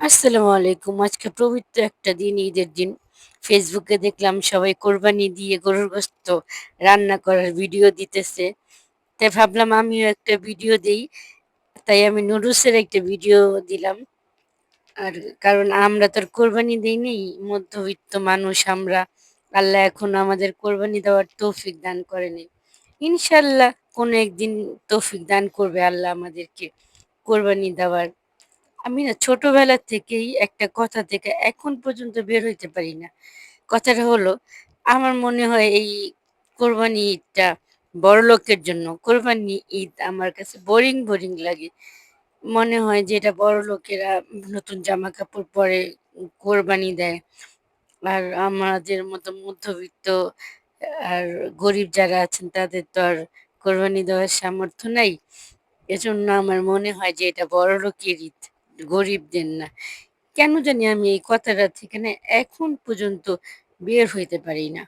আসসালামু আলাইকুম। আজকে পবিত্র একটা দিন, ঈদের দিন। ফেসবুকে দেখলাম সবাই কোরবানি দিয়ে গরুর গোশত রান্না করার ভিডিও দিতেছে। তাই ভাবলাম আমিও একটা ভিডিও দেই। তাই আমি নুডলসের একটা ভিডিও দিলাম। আর কারণ আমরা তো আর কোরবানি দেই নাই, মধ্যবিত্ত মানুষ আমরা। আল্লাহ এখনো আমাদের কোরবানি দেওয়ার তৌফিক দান করেনি। ইনশাআল্লাহ কোনো একদিন তৌফিক দান করবে আল্লাহ আমাদেরকে কোরবানি দেওয়ার। আমি না ছোটবেলা থেকেই একটা কথা থেকে এখন পর্যন্ত বের হইতে পারি না। কথাটা হলো, আমার মনে হয় এই কোরবানি ঈদটা বড়লোকের জন্য। কোরবানি ঈদ আমার কাছে বোরিং, বোরিং লাগে। মনে হয় যে এটা বড়লোকেরা নতুন জামাকাপড় পরে কোরবানি দেয়। আর আমাদের মতো মধ্যবিত্ত আর গরিব যারা আছেন তাদের তো আর কোরবানি দেওয়ার সামর্থ্য নাই। এজন্য আমার মনে হয় যে এটা বড়লোকের ঈদ, গরিবদের না। কেন জানি আমি এই কথাটা থেকে না এখন পর্যন্ত বের হইতে পারি না।